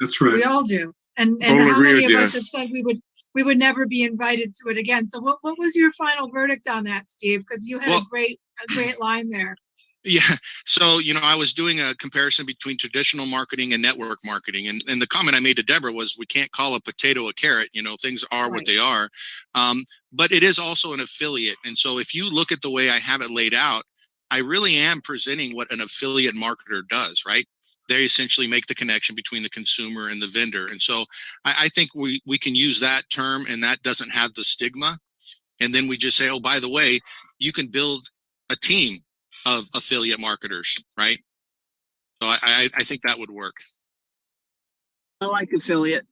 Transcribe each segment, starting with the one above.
That's right. We all do. And Totally how agree many with of you. us have said we would never be invited to it again? So what was your final verdict on that, Steve? Because you had a great line there. Yeah. So, I was doing a comparison between traditional marketing and network marketing. And the comment I made to Deborah was, we can't call a potato a carrot. Things are what they are. But it is also an affiliate. And so if you look at the way I have it laid out, I really am presenting what an affiliate marketer does, right? They essentially make the connection between the consumer and the vendor. And so I think we can use that term, and that doesn't have the stigma. And then we just say, oh, by the way, you can build a team of affiliate marketers, right? So I think that would work. I like affiliate.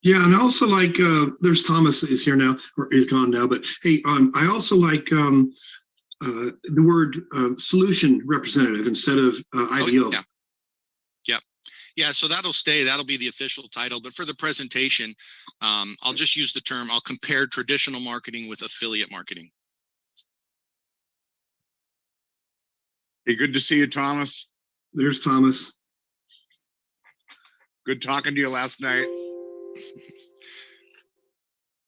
Yeah, and I also like, there's Thomas is here now, or is gone now, but hey, I also like the word solution representative instead of IDO. Yeah, so that'll stay. That'll be the official title. But for the presentation, I'll just use the term, I'll compare traditional marketing with affiliate marketing. Hey, good to see you, Thomas. There's Thomas. Good talking to you last night.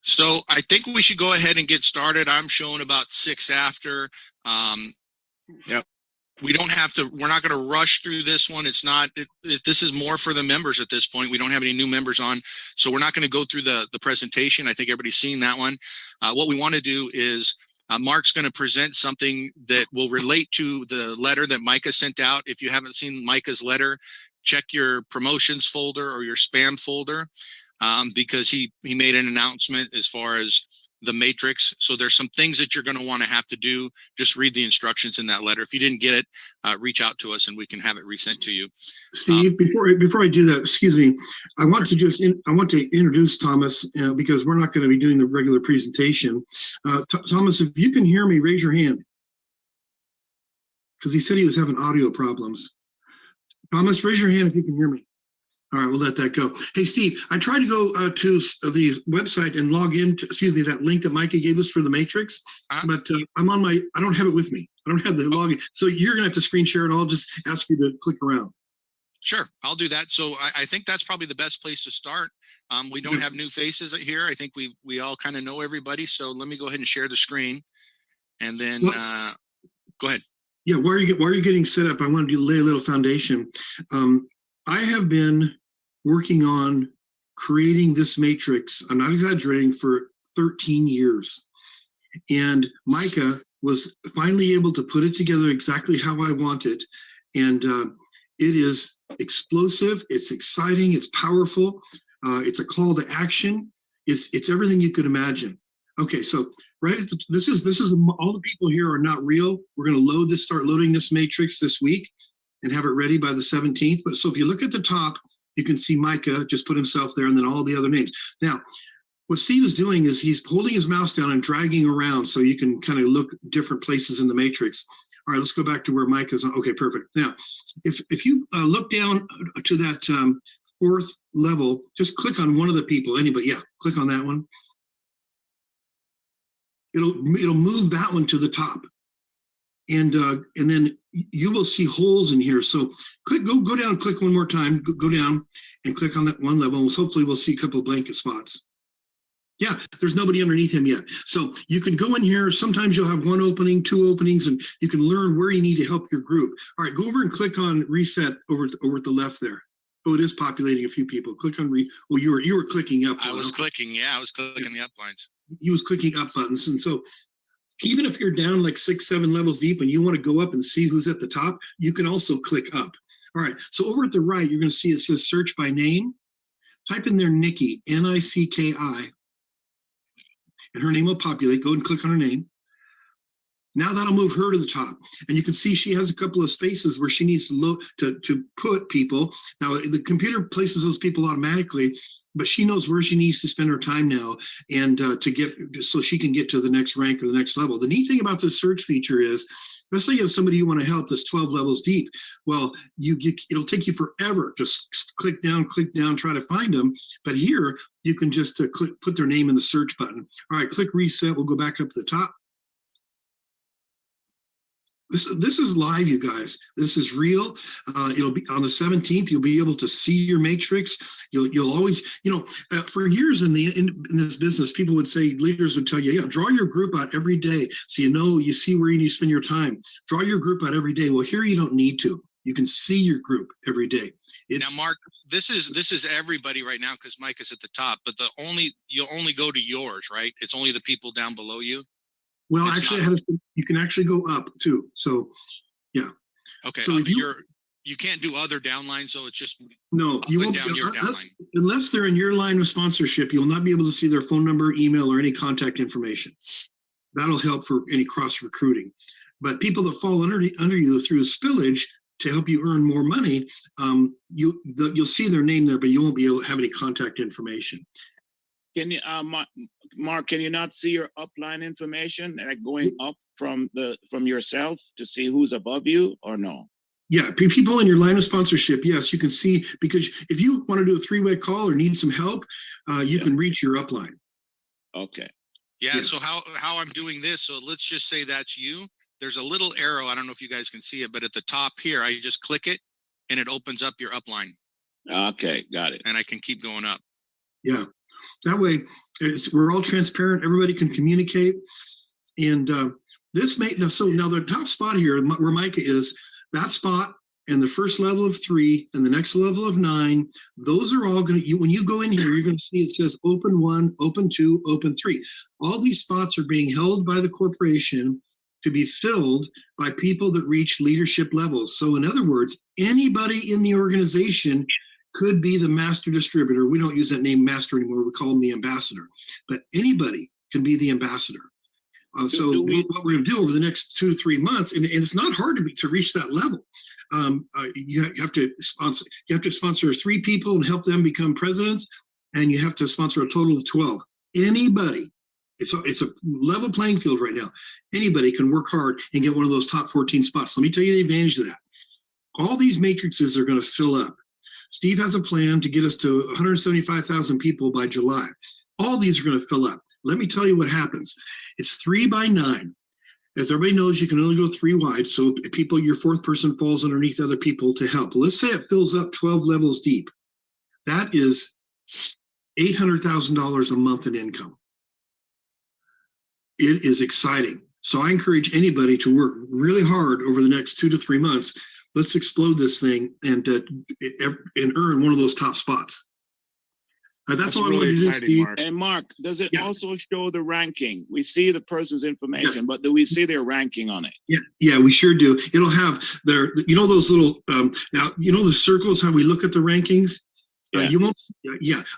So I think we should go ahead and get started. I'm showing about 6 after. Yep. We don't have to, we're not going to rush through this one. This is more for the members at this point. We don't have any new members on, so we're not going to go through the presentation. I think everybody's seen that one. What we want to do is Mark's going to present something that will relate to the letter that Micah sent out. If you haven't seen Micah's letter, check your promotions folder or your spam folder, because he made an announcement as far as the matrix. So there's some things that you're going to want to have to do. Just read the instructions in that letter. If you didn't get it, reach out to us and we can have it resent to you. Steve, before I do that, excuse me, I want to introduce Thomas because we're not going to be doing the regular presentation. Thomas, if you can hear me, raise your hand, because he said he was having audio problems. Thomas, raise your hand if you can hear me. All right, we'll let that go. Hey, Steve, I tried to go to the website and log in to, that link that Micah gave us for the matrix, but I don't have it with me. I don't have the login. So you're going to have to screen share it. I'll just ask you to click around. Sure, I'll do that. So I think that's probably the best place to start. We don't have new faces here. I think we all kind of know everybody. So let me go ahead and share the screen, and then go ahead. Yeah, while you're getting set up, I wanted to lay a little foundation. I have been working on creating this matrix, I'm not exaggerating, for 13 years. And Micah was finally able to put it together exactly how I want it. And it is explosive, it's exciting, it's powerful, it's a call to action, it's everything you could imagine. Okay, so this is all the people here are not real. We're going to start loading this matrix this week and have it ready by the 17th. But so if you look at the top, you can see Micah just put himself there and then all the other names. Now, what Steve is doing is he's holding his mouse down and dragging around so you can kind of look different places in the matrix. All right, let's go back to where Micah's on. Okay, perfect. Now, if you look down to that 4th level, just click on one of the people, anybody. Yeah, click on that one. It'll move that one to the top. And then you will see holes in here. So go down, click one more time, go down and click on that one level. Hopefully we'll see a couple of blanket spots. Yeah, there's nobody underneath him yet. So you can go in here. Sometimes you'll have 1 opening, 2 openings, and you can learn where you need to help your group. All right, go over and click on reset over at the left there. Oh, it is populating a few people. Click on you were clicking up. I was clicking the up lines. You was clicking up buttons. And so even if you're down like 6, 7 levels deep and you want to go up and see who's at the top, you can also click up. All right, so over at the right, you're going to see it says search by name. Type in there Nikki, N-I-C-K-I, and her name will populate. Go ahead and click on her name. Now that'll move her to the top. And you can see she has a couple of spaces where she needs to put people. Now, the computer places those people automatically, but she knows where she needs to spend her time now and so she can get to the next rank or the next level. The neat thing about this search feature is, let's say you have somebody you want to help that's 12 levels deep. Well, it'll take you forever. Just click down, try to find them. But here, you can just put their name in the search button. All right, click reset. We'll go back up to the top. This is live, you guys. This is real. It'll be on the 17th. You'll be able to see your matrix. You'll always, for years in this business, people would say, leaders would tell you, yeah, draw your group out every day so you see where you need to spend your time. Draw your group out every day. Well, here you don't need to. You can see your group every day. Now, Mark, this is everybody right now because Mike is at the top, but you'll only go to yours, right? It's only the people down below you. Well, it's actually, not... you can actually go up too. So, yeah. Okay. So you can't do other downlines, so it's just you won't down your downline. Unless they're in your line of sponsorship. You'll not be able to see their phone number, email, or any contact information. That'll help for any cross recruiting. But people that fall under you through spillage to help you earn more money, you'll see their name there, but you won't be able to have any contact information. Can you, Mark? Can you not see your upline information, like going up from yourself to see who's above you, or no? Yeah, people in your line of sponsorship, yes, you can see, because if you want to do a three-way call or need some help, you can reach your upline. Okay. Yeah. So how I'm doing this? So let's just say that's you. There's a little arrow. I don't know if you guys can see it, but at the top here, I just click it, and it opens up your upline. Okay, got it. And I can keep going up. Yeah. That way, we're all transparent. Everybody can communicate. And now the top spot here, where Micah is, that spot and the first level of 3 and the next level of 9, those are all going to, when you go in here, you're going to see it says open 1, open 2, open 3. All these spots are being held by the corporation to be filled by people that reach leadership levels. So in other words, anybody in the organization could be the master distributor. We don't use that name master anymore. We call him the ambassador. But anybody can be the ambassador. What we're going to do over the next 2 to 3 months, and it's not hard to reach that level. You have to sponsor 3 people and help them become presidents, and you have to sponsor a total of 12. Anybody. It's a level playing field right now. Anybody can work hard and get one of those top 14 spots. Let me tell you the advantage of that. All these matrices are going to fill up. Steve has a plan to get us to 175,000 people by July. All these are going to fill up. Let me tell you what happens. It's 3 by 9. As everybody knows, you can only go 3 wide. So your 4th person falls underneath other people to help. Let's say it fills up 12 levels deep. That is $800,000 a month in income. It is exciting. So I encourage anybody to work really hard over the next 2 to 3 months. Let's explode this thing and earn one of those top spots. That's all really I wanted to do, Steve. Mark. And Mark, does it also show the ranking? We see the person's information, but do we see their ranking on it? Yeah, we sure do. It'll have those little, now, the circles, how we look at the rankings? You won't.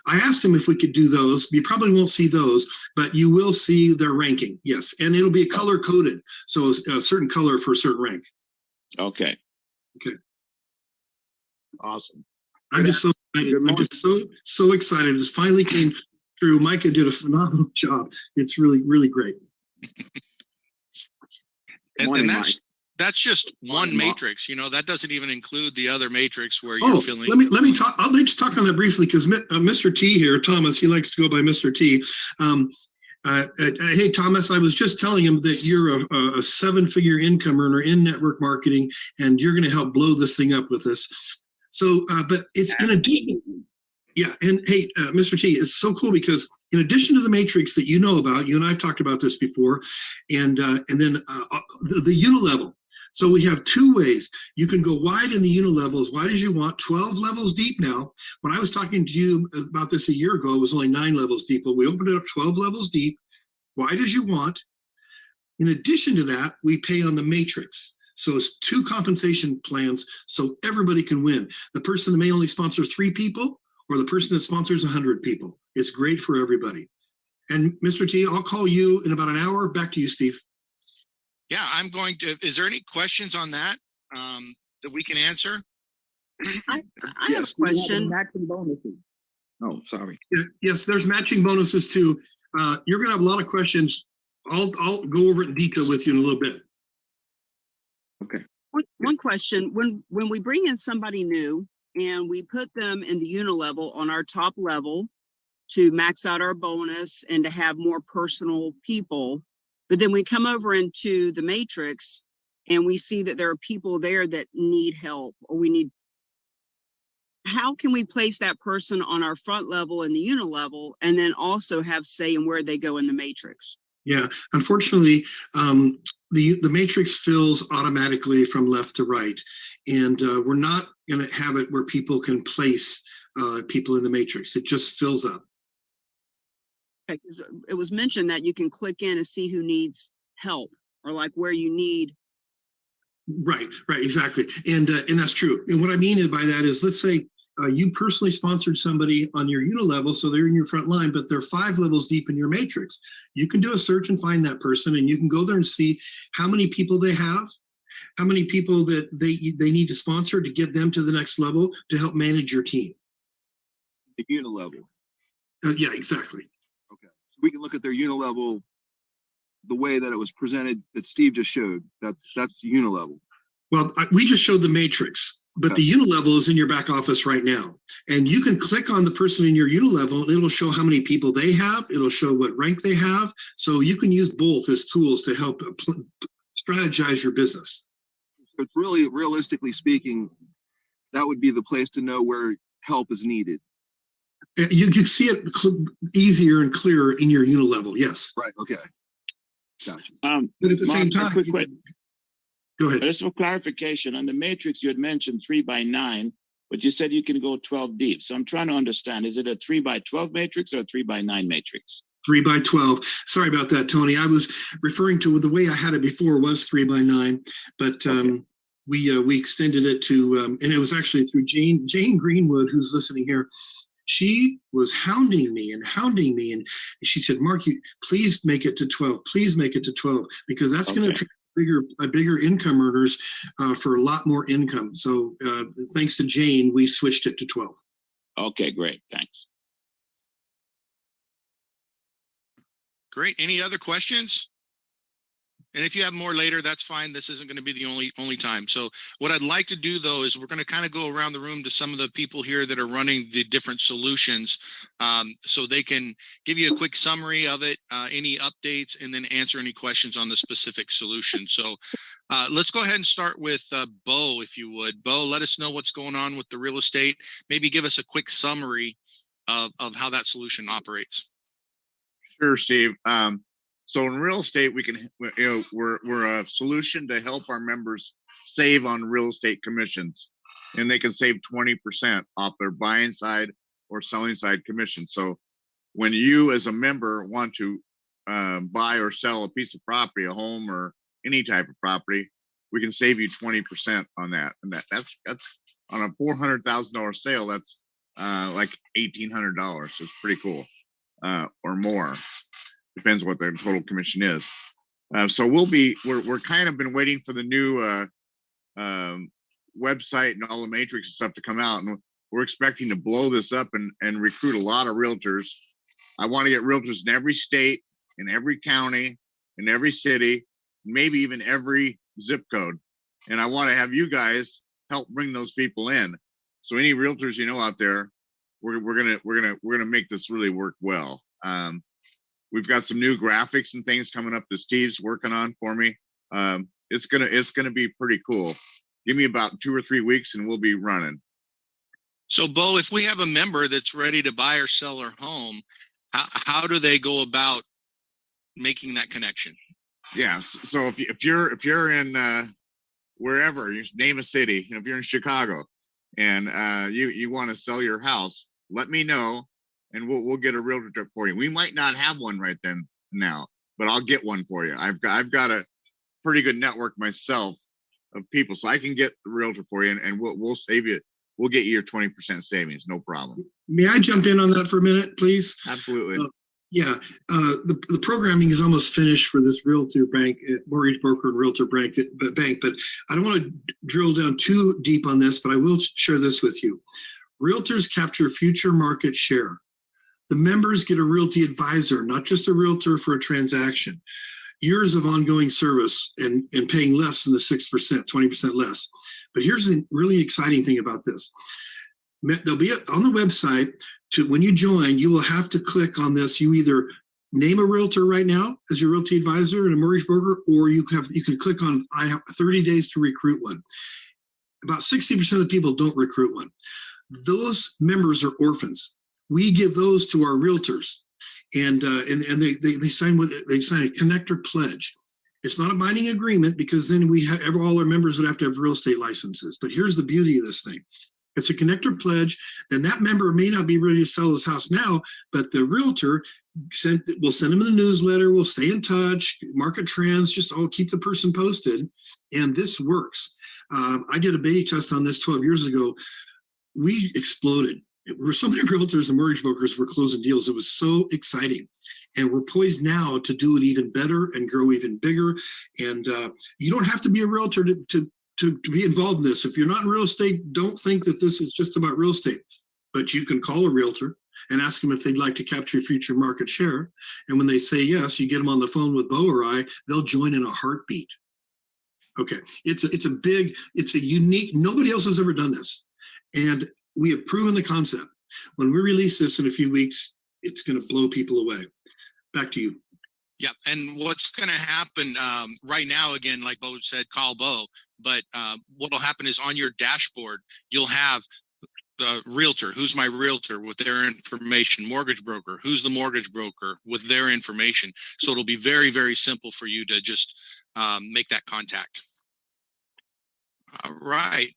I asked him if we could do those. You probably won't see those, but you will see their ranking. Yes, and it'll be color coded, so a certain color for a certain rank. Okay. Awesome. I'm just so excited. I'm just so excited. It finally came through. Micah did a phenomenal job. It's really, really great. And that's just one matrix. That doesn't even include the other matrix where you're filling. Let me talk. I'll just talk on that briefly because Mr. T here, Thomas, he likes to go by Mr. T. Hey, Thomas, I was just telling him that you're a 7-figure income earner in network marketing, and you're going to help blow this thing up with us. So, but it's in addition. Yeah, and hey, Mr. T, it's so cool because in addition to the matrix that you know about, you and I've talked about this before, and then the unilevel. So we have 2 ways. You can go wide in the unilevel as wide as you want, 12 levels deep now. When I was talking to you about this a year ago, it was only 9 levels deep, but we opened it up 12 levels deep, wide as you want. In addition to that, we pay on the matrix. So it's 2 compensation plans so everybody can win. The person that may only sponsor 3 people or the person that sponsors 100 people. It's great for everybody. And Mr. T, I'll call you in about an hour. Back to you, Steve. Yeah, I'm going to. Is there any questions on that that we can answer? I have a question. Matching bonuses. Oh, sorry. Yes, there's matching bonuses too. You're going to have a lot of questions. I'll go over it in detail with you in a little bit. Okay. One question: when we bring in somebody new and we put them in the unilevel on our top level to max out our bonus and to have more personal people, but then we come over into the matrix and we see that there are people there that need help, or how can we place that person on our front level and the unit level, and then also have say in where they go in the matrix? Yeah, unfortunately, the matrix fills automatically from left to right, and we're not going to have it where people can place people in the matrix. It just fills up. Okay, 'cause it was mentioned that you can click in and see who needs help, or like where you need. Right, exactly, and that's true. And what I mean by that is, let's say you personally sponsored somebody on your unit level, so they're in your front line, but they're 5 levels deep in your matrix. You can do a search and find that person, and you can go there and see how many people they have, how many people that they need to sponsor to get them to the next level to help manage your team. The unit level. Yeah, exactly. Okay. So we can look at their unit level the way that it was presented, that Steve just showed. That's unit level. Well, we just showed the matrix, but Okay. the unit level is in your back office right now. And you can click on the person in your unit level, and it'll show how many people they have. It'll show what rank they have. So you can use both as tools to help strategize your business. So it's really, realistically speaking, that would be the place to know where help is needed. You can see it easier and clearer in your unit level. Yes. Right. Okay. Gotcha. But at the Mark, same a time, quick question. go ahead. Just for clarification, on the matrix, you had mentioned 3x9, but you said you can go 12 deep. So I'm trying to understand, is it a 3x12 matrix or a 3x9 matrix? 3x12. Sorry about that, Tony. I was referring to the way I had it before was 3x9, but Okay. we extended it to, and it was actually through Jane Greenwood, who's listening here. She was hounding me, and she said, "Mark, you please make it to 12. Please make it to 12, because that's going to Okay. attract bigger income earners for a lot more income." So thanks to Jane, we switched it to 12. Okay, great. Thanks. Great. Any other questions? And if you have more later, that's fine. This isn't going to be the only time. So what I'd like to do, though, is we're going to kind of go around the room to some of the people here that are running the different solutions, so they can give you a quick summary of it, any updates, and then answer any questions on the specific solution. So let's go ahead and start with Bo, if you would. Bo, let us know what's going on with the real estate. Maybe give us a quick summary of how that solution operates. Sure, Steve. So in real estate, we can, we're a solution to help our members save on real estate commissions, and they can save 20% off their buying side or selling side commission. So when you as a member want to buy or sell a piece of property, a home or any type of property, we can save you 20% on that. And that's on a $400,000 sale, that's like $1,800. It's pretty cool, or more. Depends what the total commission is. So we're kind of been waiting for the new website and all the matrix and stuff to come out, and we're expecting to blow this up and recruit a lot of realtors. I want to get realtors in every state, in every county, in every city, maybe even every zip code. And I want to have you guys help bring those people in. So any realtors you know out there, we're gonna make this really work well. We've got some new graphics and things coming up that Steve's working on for me. It's gonna be pretty cool. Give me about 2 or 3 weeks and we'll be running. So, Bo, if we have a member that's ready to buy or sell their home, how do they go about making that connection? Yeah. So if you're in wherever, you name a city, if you're in Chicago and you want to sell your house, let me know. And we'll get a realtor for you. We might not have one right then now, but I'll get one for you. I've got a pretty good network myself of people, so I can get the realtor for you, and we'll save you. We'll get you your 20% savings, no problem. May I jump in on that for a minute, please? Absolutely. Yeah, the programming is almost finished for this realtor bank, mortgage broker and realtor bank, but I don't want to drill down too deep on this, but I will share this with you. Realtors capture future market share. The members get a realty advisor, not just a realtor for a transaction. Years of ongoing service and paying less than the 6%, 20% less. But here's the really exciting thing about this. They'll be on the website. When you join, you will have to click on this. You either name a realtor right now as your realty advisor and a mortgage broker, or you can click on I have 30 days to recruit one. About 60% of the people don't recruit one. Those members are orphans. We give those to our realtors, and they sign a connector pledge. It's not a binding agreement because then we have all our members would have to have real estate licenses. But here's the beauty of this thing. It's a connector pledge. Then that member may not be ready to sell his house now, but the realtor will send him the newsletter. We'll stay in touch, market trends, just keep the person posted. And this works. I did a beta test on this 12 years ago. We exploded. So many realtors and mortgage brokers were closing deals. It was so exciting. And we're poised now to do it even better and grow even bigger. And you don't have to be a realtor to be involved in this. If you're not in real estate, don't think that this is just about real estate. But you can call a realtor and ask them if they'd like to capture future market share. And when they say yes, you get them on the phone with Bo or I, they'll join in a heartbeat. Okay, it's a unique, nobody else has ever done this. And we have proven the concept. When we release this in a few weeks, it's going to blow people away. Back to you. Yeah, and what's going to happen right now, again, like Bo said, call Bo, but what will happen is on your dashboard, you'll have the realtor, who's my realtor with their information, mortgage broker, who's the mortgage broker with their information. So it'll be very, very simple for you to just make that contact. All right.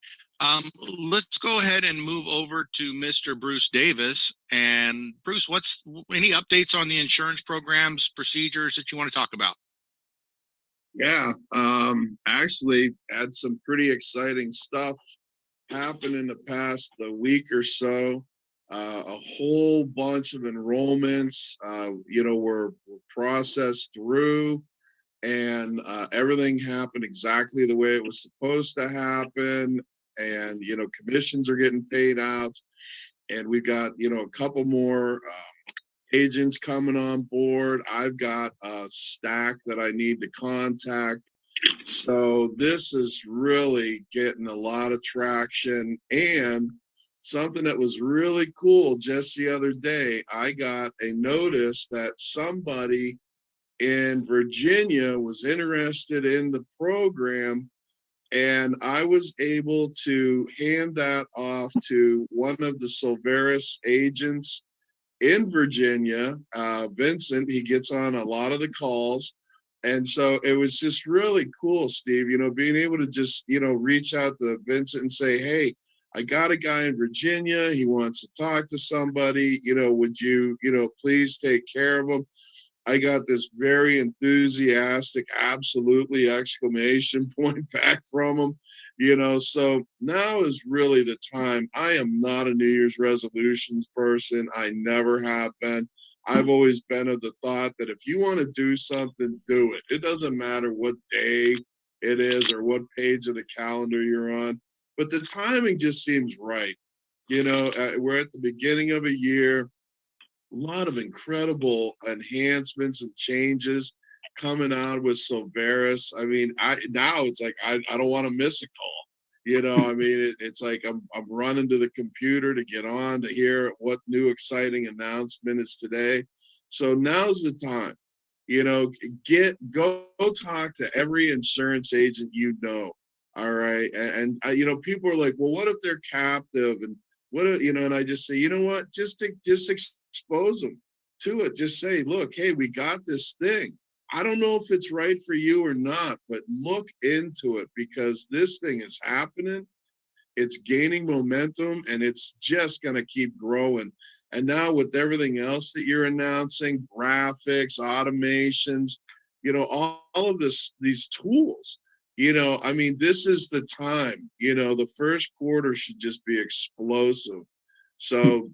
Let's go ahead and move over to Mr. Bruce Davis. And Bruce, what's any updates on the insurance programs, procedures that you want to talk about? Yeah, actually had some pretty exciting stuff happen in the past week or so. A whole bunch of enrollments, were processed through, and everything happened exactly the way it was supposed to happen. And commissions are getting paid out, and we've got a couple more agents coming on board. I've got a stack that I need to contact. So this is really getting a lot of traction. And something that was really cool just the other day, I got a notice that somebody in Virginia was interested in the program, and I was able to hand that off to one of the Silveris agents in Virginia, Vincent. He gets on a lot of the calls. And so it was just really cool, Steve, being able to just, reach out to Vincent and say, hey, I got a guy in Virginia. He wants to talk to somebody, would you, please take care of him? I got this very enthusiastic, absolutely exclamation point back from him, so now is really the time. I am not a New Year's resolutions person. I never have been. I've always been of the thought that if you want to do something, do it. It doesn't matter what day it is or what page of the calendar you're on, but the timing just seems right. We're at the beginning of a year. A lot of incredible enhancements and changes coming out with Silveris. I mean, now it's like I don't want to miss a call. It's like I'm running to the computer to get on to hear what new exciting announcement is today. So now's the time. Go talk to every insurance agent All right, and people are like, well, what if they're captive, and and I just say, what, just expose them to it. Just say, look, hey, we got this thing. I don't know if it's right for you or not, but look into it, because this thing is happening. It's gaining momentum, and it's just going to keep growing. And now with everything else that you're announcing, graphics, automations, all of these tools, this is the time. The first quarter should just be explosive. So,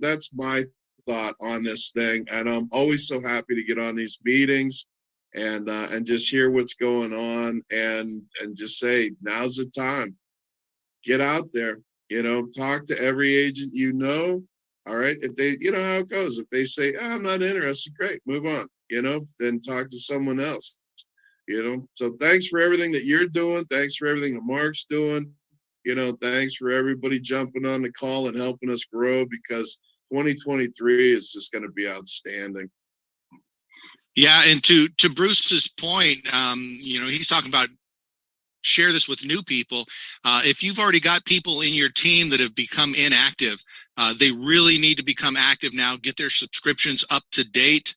that's my thought on this thing. And I'm always so happy to get on these meetings and just hear what's going on, and just say, now's the time. Get out there, talk to every agent. All right. If they, how it goes. If they say, I'm not interested, great, move on, then talk to someone else, So thanks for everything that you're doing. Thanks for everything that Mark's doing. Thanks for everybody jumping on the call and helping us grow, because 2023 is just going to be outstanding. Yeah, and to Bruce's point, he's talking about share this with new people. If you've already got people in your team that have become inactive, they really need to become active now, get their subscriptions up to date.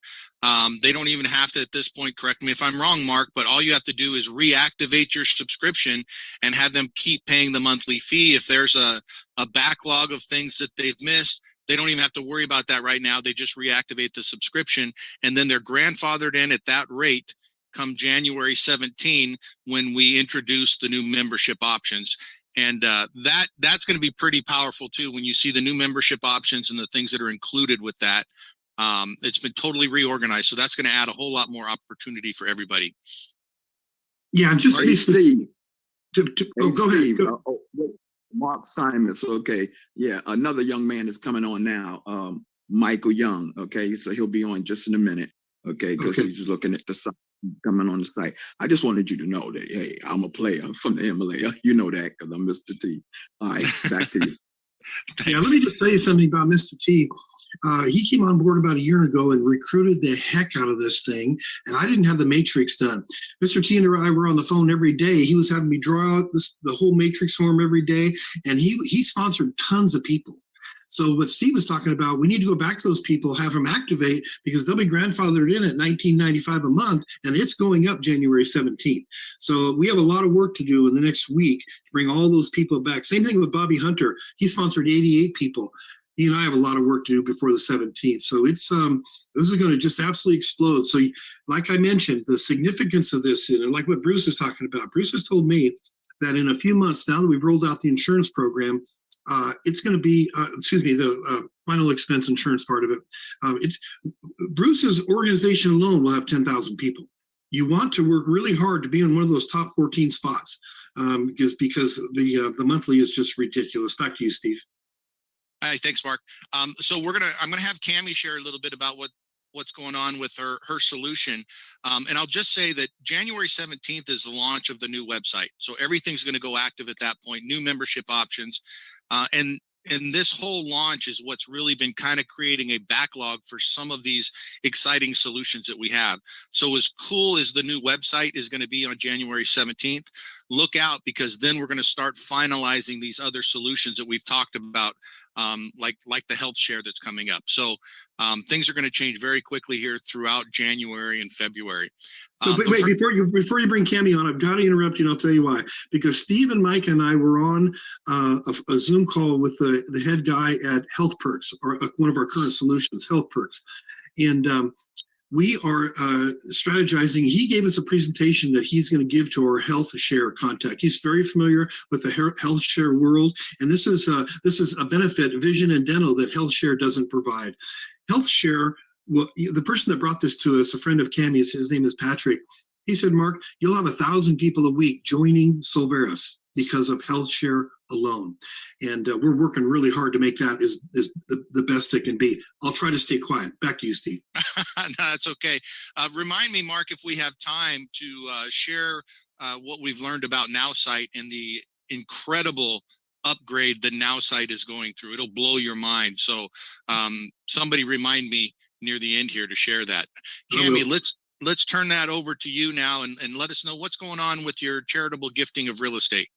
They don't even have to, at this point, correct me if I'm wrong, Mark, but all you have to do is reactivate your subscription and have them keep paying the monthly fee. If there's a backlog of things that they've missed, they don't even have to worry about that right now. They just reactivate the subscription, and then they're grandfathered in at that rate come January 17, when we introduce the new membership options. And that's going to be pretty powerful too, when you see the new membership options and the things that are included with that. It's been totally reorganized, so that's going to add a whole lot more opportunity for everybody. Yeah, just Hey, Steve. go Steve, ahead. Mark Simons. Okay, yeah, another young man is coming on now. Michael Young. Okay, so he'll be on just in a minute. Okay, because he's looking at the site, coming on the site. I just wanted you to know that, hey, I'm a player from the Himalaya. You know that because I'm Mr. T. All right, back to you. Yeah, let me just tell you something about Mr. T. He came on board about a year ago and recruited the heck out of this thing, and I didn't have the matrix done. Mr. T and I were on the phone every day. He was having me draw out the whole matrix for him every day, and he sponsored tons of people. So what Steve was talking about, we need to go back to those people, have them activate, because they'll be grandfathered in at $19.95 a month, and it's going up January 17th. So we have a lot of work to do in the next week to bring all those people back. Same thing with Bobby Hunter. He sponsored 88 people. He and I have a lot of work to do before the 17th. So it's this is going to just absolutely explode. So like I mentioned, the significance of this, and like what Bruce is talking about, Bruce has told me that in a few months, now that we've rolled out the insurance program, it's going to be, the final expense insurance part of it. It's Bruce's organization alone will have 10,000 people. You want to work really hard to be in one of those top 14 spots, because the monthly is just ridiculous. Back to you, Steve. Hi, thanks, Mark. So I'm gonna have Cammie share a little bit about what's going on with her solution. And I'll just say that January 17th is the launch of the new website. So everything's going to go active at that point, new membership options. And this whole launch is what's really been kind of creating a backlog for some of these exciting solutions that we have. So as cool as the new website is going to be on January 17th, look out, because then we're going to start finalizing these other solutions that we've talked about, like the health share that's coming up. So things are going to change very quickly here throughout January and February. Wait, before you bring Cammie on, I've got to interrupt you, and I'll tell you why. Because Steve and Mike and I were on a Zoom call with the head guy at Health Perks, or one of our current solutions, Health Perks. And we are strategizing. He gave us a presentation that he's going to give to our health share contact. He's very familiar with the health share world, and this is a benefit, vision and dental, that health share doesn't provide. Health share. Well, the person that brought this to us, a friend of Cammie's, his name is Patrick. He said, Mark, you'll have 1,000 people a week joining Solveris because of health share alone. And we're working really hard to make that is the best it can be. I'll try to stay quiet. Back to you, Steve. No, that's okay. Remind me, Mark, if we have time to share what we've learned about NowSite and the incredible upgrade that NowSite is going through. It'll blow your mind. So somebody remind me near the end here to share that. Cammie, let's turn that over to you now and let us know what's going on with your charitable gifting of real estate.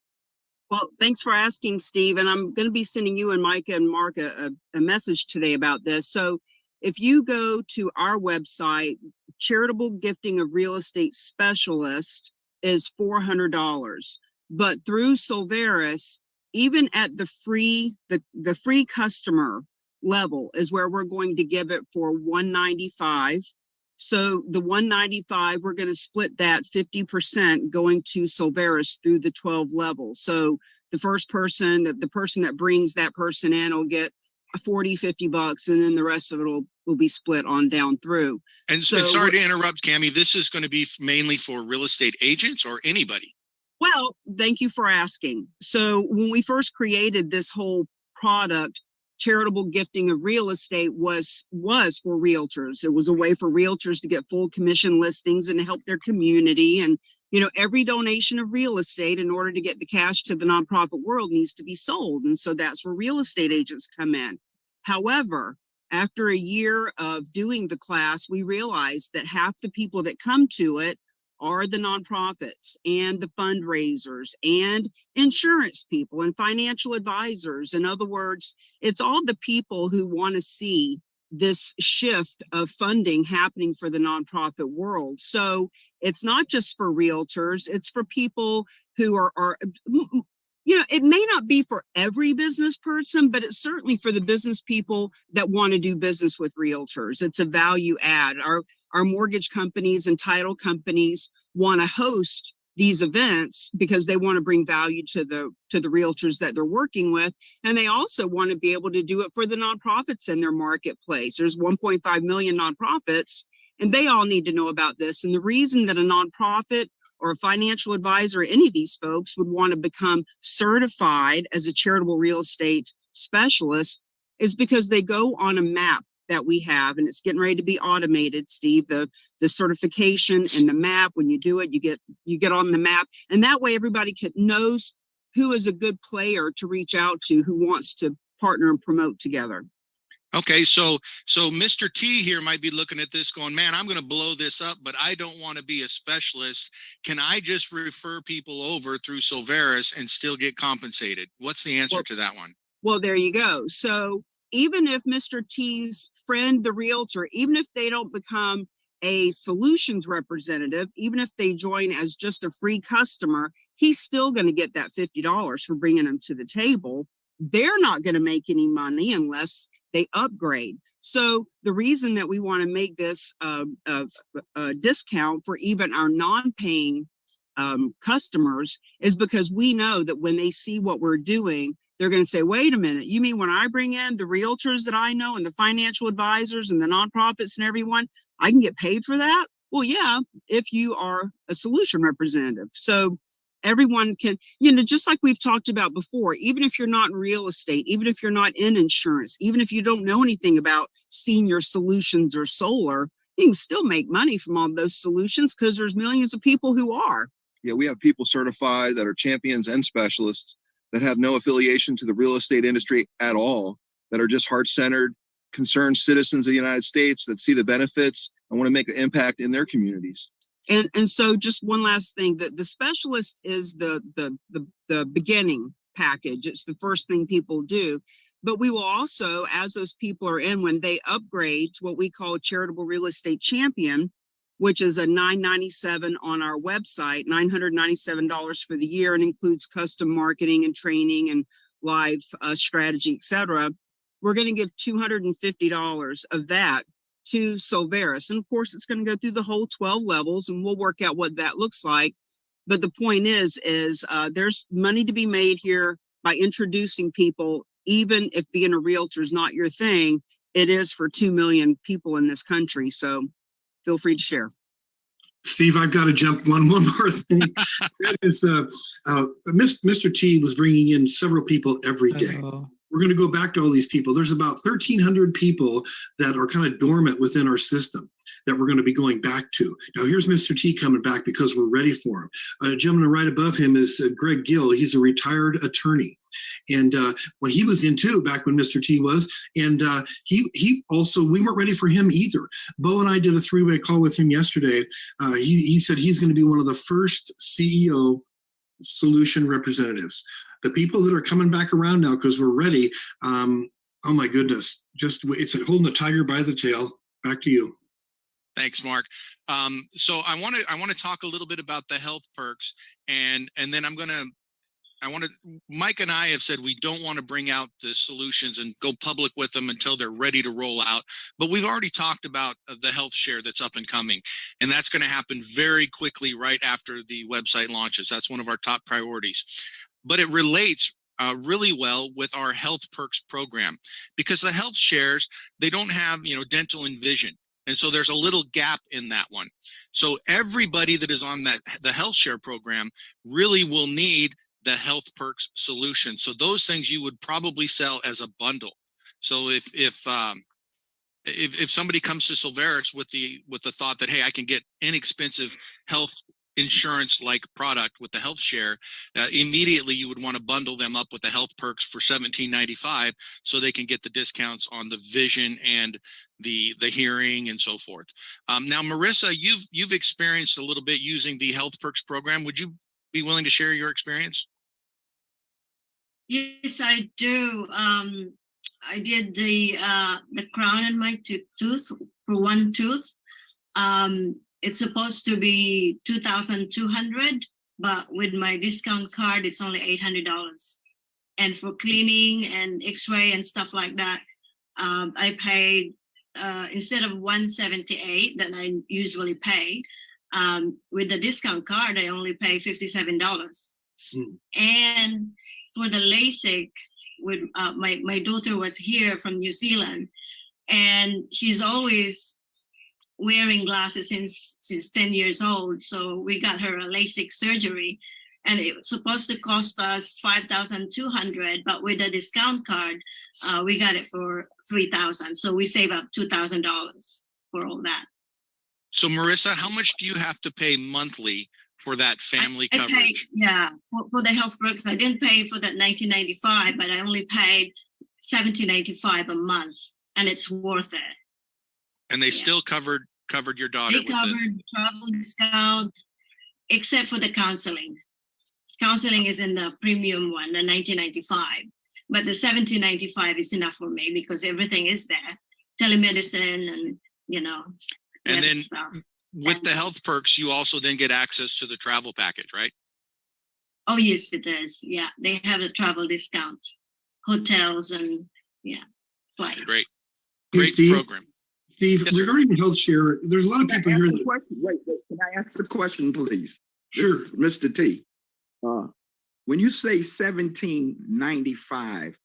Well, thanks for asking, Steve. And I'm going to be sending you and Micah and Mark a message today about this. So if you go to our website, charitable gifting of real estate specialist is $400. But through Solveris, even at the free customer level is where we're going to give it for $195. So the $195, we're going to split that 50% going to Solveris through the 12 levels. So the first person, the person that brings that person in will get $40-50, and then the rest of it will be split on down through. And sorry to interrupt, Cammie, this is going to be mainly for real estate agents or anybody? Well, thank you for asking. So when we first created this whole product, charitable gifting of real estate was for realtors. It was a way for realtors to get full commission listings and to help their community. And, every donation of real estate in order to get the cash to the nonprofit world needs to be sold. And so that's where real estate agents come in. However, After a year of doing the class, we realized that half the people that come to it are the nonprofits and the fundraisers and insurance people and financial advisors. In other words, it's all the people who want to see this shift of funding happening for the nonprofit world. So it's not just for realtors, it's for people who are it may not be for every business person, but it's certainly for the business people that want to do business with realtors. It's a value add. Our mortgage companies and title companies want to host these events because they want to bring value to the realtors that they're working with. And they also want to be able to do it for the nonprofits in their marketplace. There's 1.5 million nonprofits, and they all need to know about this. And the reason that a nonprofit or a financial advisor, any of these folks would want to become certified as a charitable real estate specialist is because they go on a map that we have, and it's getting ready to be automated, Steve. The certification and the map, when you do it, you get on the map, and that way everybody knows who is a good player to reach out to, who wants to partner and promote together. Okay, so Mr. T here might be looking at this going, man, I'm going to blow this up, but I don't want to be a specialist. Can I just refer people over through Silveris and still get compensated? What's the answer to that one? Well, there you go. So even if Mr. T's friend, the realtor, even if they don't become a solutions representative, even if they join as just a free customer, he's still going to get that $50 for bringing them to the table. They're not going to make any money unless they upgrade. So the reason that we want to make this a discount for even our non-paying customers is because we know that when they see what we're doing, they're going to say, wait a minute, you mean when I bring in the realtors that I know and the financial advisors and the nonprofits and everyone, I can get paid for that? Well, yeah, if you are a solution representative. So everyone can, just like we've talked about before, even if you're not in real estate, even if you're not in insurance, even if you don't know anything about senior solutions or solar, you can still make money from all those solutions because there's millions of people who are. Yeah, we have people certified that are champions and specialists that have no affiliation to the real estate industry at all, that are just heart-centered, concerned citizens of the United States that see the benefits and want to make an impact in their communities. And so just one last thing, that the specialist is the beginning package. It's the first thing people do. But we will also, as those people are in, when they upgrade to what we call a charitable real estate champion, which is a $997 on our website, $997 for the year, and includes custom marketing and training and live strategy, etc. We're going to give $250 of that to Silveris. And of course, it's going to go through the whole 12 levels, and we'll work out what that looks like. But the point is there's money to be made here by introducing people, even if being a realtor is not your thing. It is for 2 million people in this country. So feel free to share. Steve, I've got to jump one more thing. That is, Mr. T was bringing in several people every day. We're going to go back to all these people. There's about 1,300 people that are kind of dormant within our system that we're going to be going back to. Now, here's Mr. T coming back because we're ready for him. A gentleman right above him is Greg Gill. He's a retired attorney. And when he was in too, back when Mr. T was, and he also, we weren't ready for him either. Bo and I did a 3-way call with him yesterday. He said he's going to be one of the first CEO solution representatives. The people that are coming back around now because we're ready. Oh my goodness, it's holding the tiger by the tail. Back to you. Thanks, Mark. So I want to talk a little bit about the health perks, and then Mike and I have said we don't want to bring out the solutions and go public with them until they're ready to roll out. But we've already talked about the health share that's up and coming, and that's going to happen very quickly right after the website launches. That's one of our top priorities. But it relates really well with our health perks program, because the health shares, they don't have, dental and vision. And so there's a little gap in that one. So everybody that is on the health share program really will need the health perks solution. So those things you would probably sell as a bundle. So if somebody comes to Silveris with the thought that, hey, I can get inexpensive health insurance like product with the health share, immediately you would want to bundle them up with the health perks for $17.95 so they can get the discounts on the vision and the hearing and so forth. Now, Marissa, you've experienced a little bit using the health perks program. Would you be willing to share your experience? Yes, I do. I did the crown in my tooth for one tooth. It's supposed to be $2,200, but with my discount card, it's only $800. And for cleaning and X-ray and stuff like that, I paid instead of $178 that I usually pay. With the discount card, I only pay $57. And for the LASIK, with my daughter was here from New Zealand, and she's always wearing glasses since 10 years old. So we got her a LASIK surgery, and it was supposed to cost us $5,200, but with a discount card, we got it for $3,000. So we save up $2,000 for all that. So Marissa, how much do you have to pay monthly for that family I coverage? paid, yeah, for the health perks, I didn't pay for that $19.95, but I only paid $17.85 a month, and it's worth it. And they still covered your daughter. They covered travel discount, except for the counseling. Counseling is in the premium one, the $19.95, but the $17.95 is enough for me because everything is there, telemedicine and And then stuff. with the health perks, you also then get access to the travel package, right? Oh yes, it is. Yeah, they have a travel discount, hotels and flights. Great Steve, program. Steve, Yes, sir. regarding the health share, there's a lot of people here that, Wait, can I ask the question, please? Sure. This is Mr. T. When you say $17.95,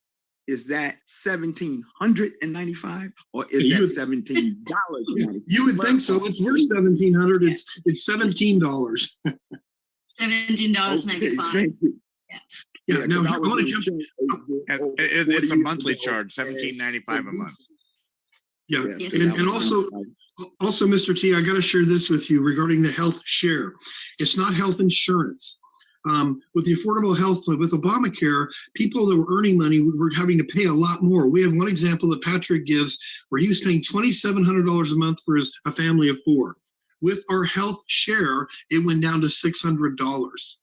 is that $1,795 or is that $17.95? you would think so. It's worth $1,700. It's $17. $17.95. Thank you. Yeah. Now I 'cause want to was jump. It's a monthly charge, $17.95 a month. Yeah, Yes, and also, Mr. T, I got to share this with you regarding the health share. It's not health insurance. With the affordable health plan, with Obamacare, people that were earning money were having to pay a lot more. We have one example that Patrick gives where he was paying $2,700 a month for a family of 4. With our health share, it went down to $600.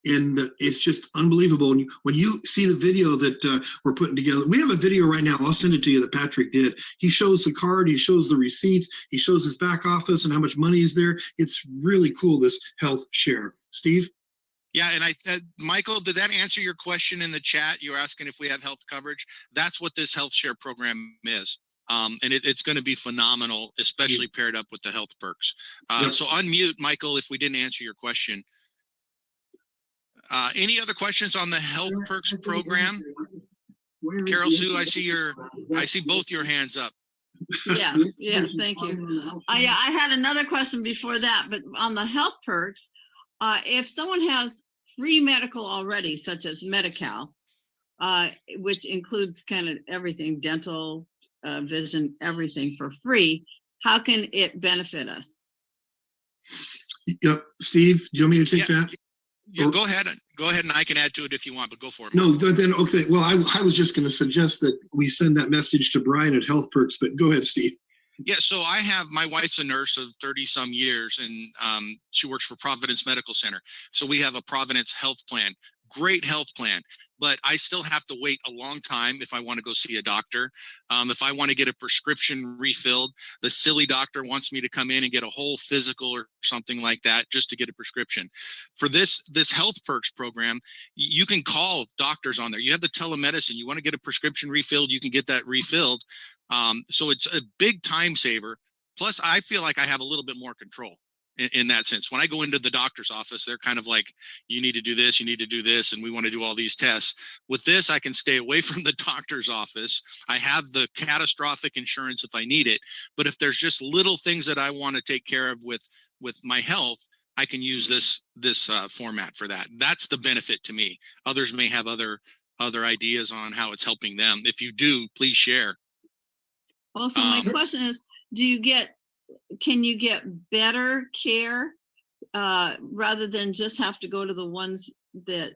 And it's just unbelievable. And when you see the video that we're putting together, we have a video right now. I'll send it to you that Patrick did. He shows the card, he shows the receipts, he shows his back office and how much money is there. It's really cool, this health share. Steve? Yeah, and Michael, did that answer your question in the chat? You were asking if we have health coverage. That's what this health share program is. And it's going to be phenomenal, especially paired up with the health perks. So unmute, Michael, if we didn't answer your question. Any other questions on the health perks program? Carol Sue, I see both your hands up. Yes, thank you. I had another question before that, but on the health perks, if someone has free medical already, such as Medi-Cal, which includes kind of everything, dental, vision, everything for free, how can it benefit us? Yep. Steve, do you want me to take that? Yeah, go ahead and I can add to it if you want, but go for it. No, then, okay. Well, I was just going to suggest that we send that message to Brian at Health Perks, but go ahead, Steve. Yeah, so my wife's a nurse of 30 some years, and she works for Providence Medical Center. So we have a Providence health plan, great health plan, but I still have to wait a long time if I want to go see a doctor. If I want to get a prescription refilled, the silly doctor wants me to come in and get a whole physical or something like that just to get a prescription. For this health perks program, you can call doctors on there. You have the telemedicine. You want to get a prescription refilled, you can get that refilled. So it's a big time saver. Plus, I feel like I have a little bit more control in that sense. When I go into the doctor's office, they're kind of like, you need to do this, you need to do this, and we want to do all these tests. With this, I can stay away from the doctor's office. I have the catastrophic insurance if I need it. But if there's just little things that I want to take care of with my health, I can use this format for that. That's the benefit to me. Others may have other ideas on how it's helping them. If you do, please share. Also, my question is, can you get better care rather than just have to go to the ones that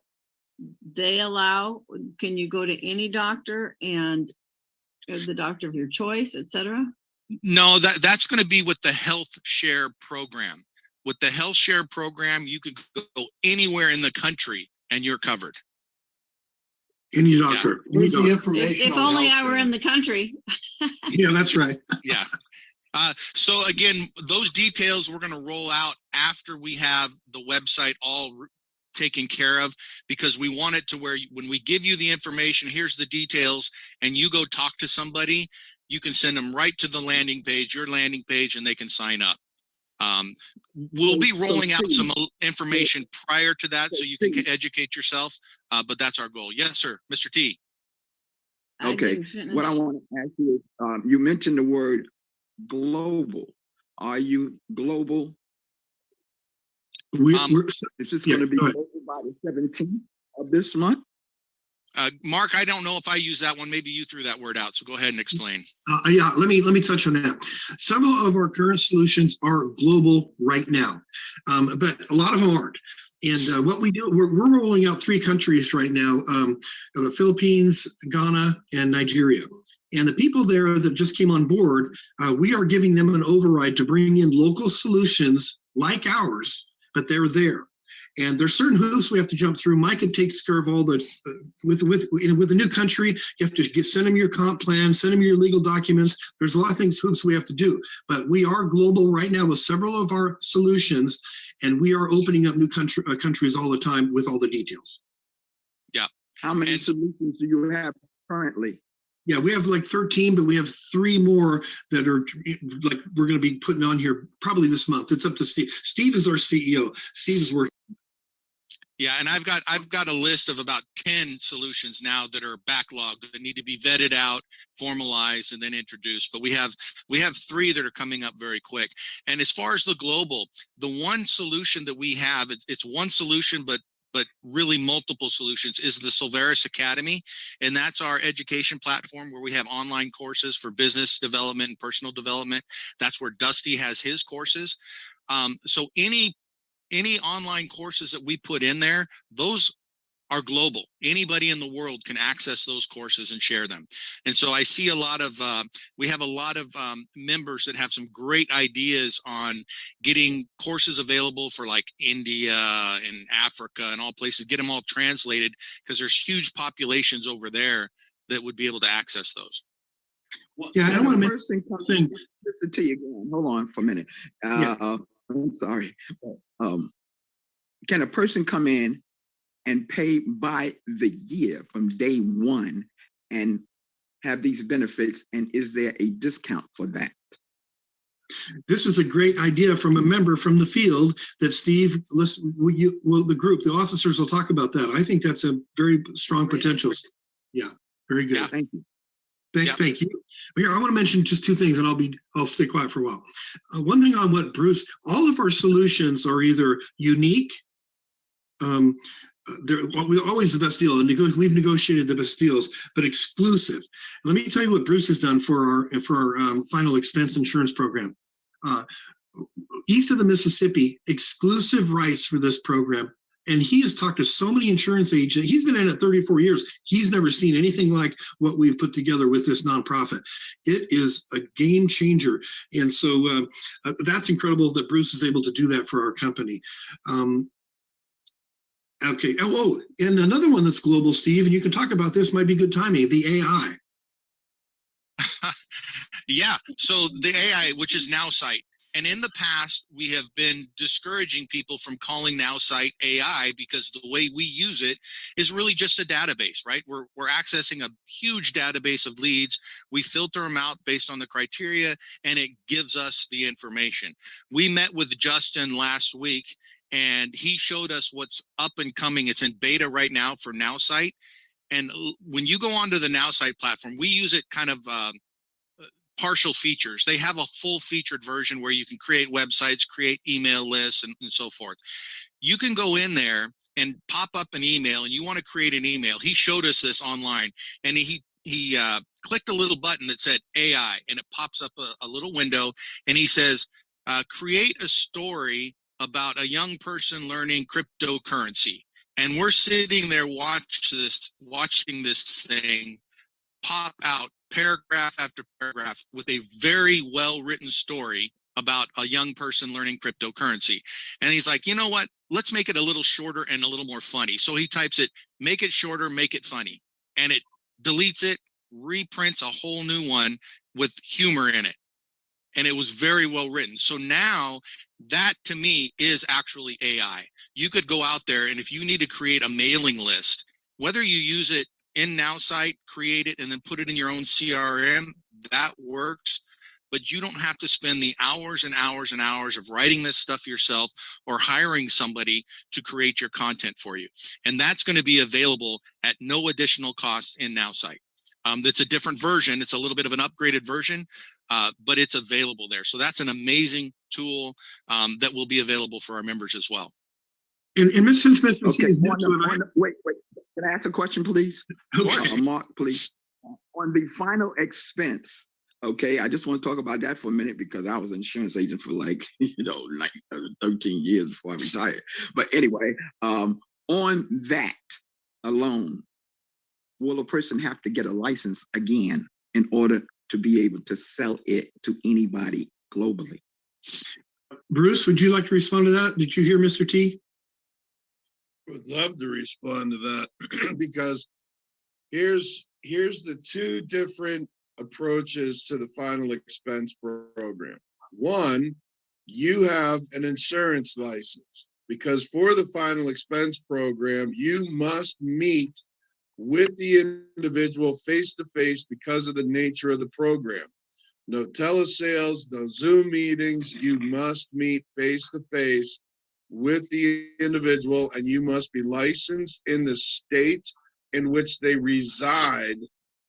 they allow, can you go to any doctor and the doctor of your choice, et cetera? No, that's going to be with the health share program. With the health share program, you can go anywhere in the country and you're covered. Any doctor. Any Where's the doctor. information? If on only I healthcare? were in the country. Yeah, that's right. Yeah. So again, those details we're going to roll out after we have the website all taken care of, because we want it to where when we give you the information, here's the details, and you go talk to somebody, you can send them right to the landing page, your landing page, and they can sign up. We'll be rolling out some information prior to that so you can educate yourself, but that's our goal. Yes, sir. Mr. T. Okay, what I want to ask you is, you mentioned the word global. Are you global? Is this going to be global by the 17th of this month? Mark, I don't know if I use that one. Maybe you threw that word out, so go ahead and explain. Yeah, let me touch on that. Some of our current solutions are global right now, but a lot of them aren't. And what we do, we're rolling out 3 countries right now: the Philippines, Ghana, and Nigeria. And the people there that just came on board, we are giving them an override to bring in local solutions like ours, but they're there. And there's certain hoops we have to jump through. Micah takes care of all the, with a new country, you have to send them your comp plan, send them your legal documents. There's a lot of hoops we have to do. But we are global right now with several of our solutions, and we are opening up new countries all the time with all the details. Yeah. How many solutions do you have currently? Yeah, we have like 13, but we have 3 more that are like we're going to be putting on here probably this month. It's up to Steve. Steve is our CEO. Steve is working. Yeah, and I've got a list of about 10 solutions now that are backlogged that need to be vetted out, formalized, and then introduced. But we have 3 that are coming up very quick. And as far as the global, the one solution that we have, it's one solution, but really multiple solutions, is the Silveris Academy. And that's our education platform where we have online courses for business development and personal development. That's where Dusty has his courses. So any online courses that we put in there, those are global. Anybody in the world can access those courses and share them. And so I see we have a lot of members that have some great ideas on getting courses available for like India and Africa and all places, get them all translated, because there's huge populations over there that would be able to access those. Yeah, I don't want to mention something. Just to tell you again, hold on for a minute. I'm sorry. Can a person come in and pay by the year from day one and have these benefits? And is there a discount for that? This is a great idea from a member from the field that Steve, the group, the officers will talk about that. I think that's a very strong potential. Yeah, very good. Yeah. Thank you. Thank you. Here, I want to mention just 2 things, and I'll stay quiet for a while. One thing on what Bruce, all of our solutions are either unique. We're always the best deal, and we've negotiated the best deals, but exclusive. Let me tell you what Bruce has done for our final expense insurance program. East of the Mississippi, exclusive rights for this program. And he has talked to so many insurance agents. He's been in it 34 years. He's never seen anything like what we've put together with this nonprofit. It is a game changer. And so that's incredible that Bruce is able to do that for our company. Okay. And another one that's global, Steve, and you can talk about this, might be good timing, the AI. Yeah. So the AI, which is NowSite. And in the past, we have been discouraging people from calling NowSite AI because the way we use it is really just a database, right? We're accessing a huge database of leads. We filter them out based on the criteria, and it gives us the information. We met with Justin last week, and he showed us what's up and coming. It's in beta right now for NowSite. And when you go onto the NowSite platform, we use it kind of partial features. They have a full featured version where you can create websites, create email lists, and so forth. You can go in there and pop up an email, and you want to create an email. He showed us this online, and he clicked a little button that said AI, and it pops up a little window, and he says, create a story about a young person learning cryptocurrency. And we're sitting there watching this thing pop out paragraph after paragraph with a very well-written story about a young person learning cryptocurrency. And he's like, you know what? Let's make it a little shorter and a little more funny. So he types it, make it shorter, make it funny. And it deletes it, reprints a whole new one with humor in it. And it was very well written. So now that to me is actually AI. You could go out there, and if you need to create a mailing list, whether you use it in NowSite, create it, and then put it in your own CRM, that works. But you don't have to spend the hours and hours and hours of writing this stuff yourself or hiring somebody to create your content for you. And that's going to be available at no additional cost in NowSite. That's a different version. It's a little bit of an upgraded version, but it's available there. So that's an amazing tool that will be available for our members as well. And Mr. Smith, Okay, wait. Can I ask a question, please? Okay. Mark, please. On the final expense, okay, I just want to talk about that for a minute because I was an insurance agent for 13 years before I retired. But anyway, on that alone, will a person have to get a license again in order to be able to sell it to anybody globally? Bruce, would you like to respond to that? Did you hear Mr. T? Would love to respond to that because here's the two different approaches to the final expense program. One, you have an insurance license because for the final expense program, you must meet with the individual face to face because of the nature of the program. No telesales, no Zoom meetings. You must meet face to face with the individual, and you must be licensed in the state in which they reside,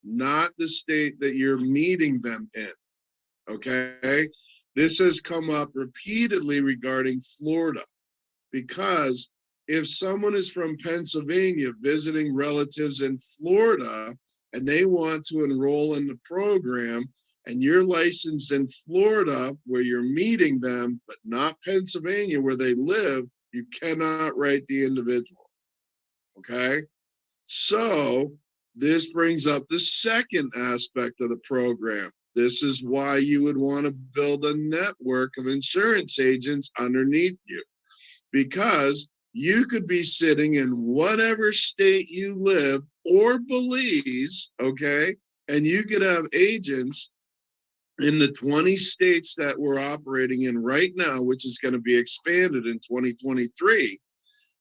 not the state that you're meeting them in. Okay? This has come up repeatedly regarding Florida, because if someone is from Pennsylvania visiting relatives in Florida and they want to enroll in the program, and you're licensed in Florida where you're meeting them, but not Pennsylvania where they live, you cannot write the individual. Okay? So this brings up the second aspect of the program. This is why you would want to build a network of insurance agents underneath you, because you could be sitting in whatever state you live or Belize, okay? And you could have agents in the 20 states that we're operating in right now, which is going to be expanded in 2023.